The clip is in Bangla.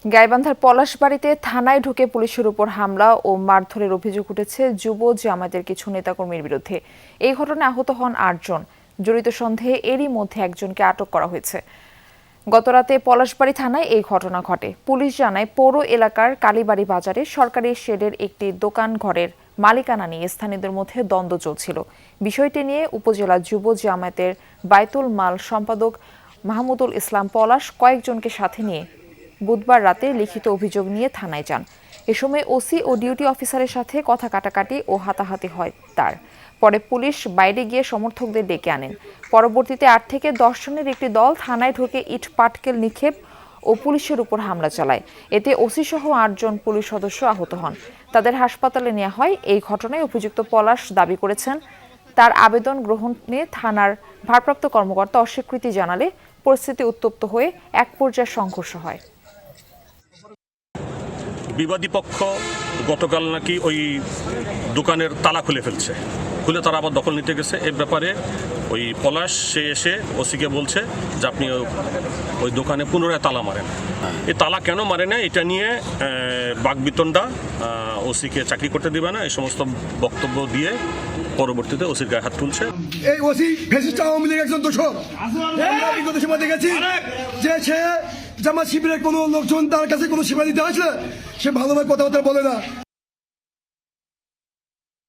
গাইবান্ধার পলাশবাড়ীতে থানায় ঢুকে পুলিশের উপর হামলা ও মারধরের অভিযোগ উঠেছে যুব জামায়াতের কিছু নেতাকর্মীর বিরুদ্ধে। এই ঘটনায় আহত হন ৮ জন। জড়িত সন্দেহে এরই মধ্যে একজনকে আটক করা হয়েছে। গতরাতে পলাশবাড়ী থানায় এই ঘটনা ঘটে। পুলিশ জানায়, পৌর এলাকার কালীবাড়ি বাজারে সরকারি শেডের একটি দোকান ঘরের মালিকানা নিয়ে স্থানীয়দের মধ্যে দ্বন্দ্ব চলছিল। বিষয়টি নিয়ে উপজেলা যুব জামায়াতের বায়তুল মাল সম্পাদক মাহমুদুল ইসলাম পলাশ কয়েকজনকে সাথে নিয়ে বুধবার রাতে লিখিত অভিযোগ নিয়ে থানায় যান। এ সময় ওসি ও ডিউটি অফিসারের সাথে কথা কাটাকাটি ও হাতাহাতি হয় তার। পরে পুলিশ বাইরে গিয়ে সমর্থকদের ডেকে আনেন। পরবর্তীতে ৮ থেকে ১০ জনের একটি দল থানায় ঢুকে ইট পাটকেল নিক্ষেপ ও পুলিশের উপর হামলা চালায়। এতে ওসি সহ ৮ জন পুলিশ সদস্য আহত হন। তাদের হাসপাতালে নেওয়া হয়। এই ঘটনায় অভিযুক্ত পলাশ দাবি করেছেন, তার আবেদন গ্রহণে থানার ভারপ্রাপ্ত কর্মকর্তা অস্বীকৃতি জানালে পরিস্থিতি উত্তপ্ত হয়ে এক পর্যায়ে সংঘর্ষ হয়। বিবাদী পক্ষ গতকাল নাকি ওই দোকানের তালা খুলে ফেলছে, খুলে তারা আবার দখল নিতে গেছে। এর ব্যাপারে ওই পলাশ সে এসে ওসিকে বলছে যে আপনি ওই দোকানে পুনরায় তালা মারেন। এই তালা কেন মারে না এটা নিয়ে বাকবিতণ্ডা, ওসিকে চাকরি করতে দিবে না, এই সমস্ত বক্তব্য দিয়ে পরবর্তীতে ওসির গায়ে হাত তুলছে। এই ওসি ফ্যাসিস্ট আওয়ামী লীগের একজন দোষর। আমরা বিগত সময় দেখেছি যে সে জামাত শিবিরের কোনো লোকজন তার কাছে কোনো সেবা দিতে আসলে সে ভালোভাবে কথাবার্তা বলে না।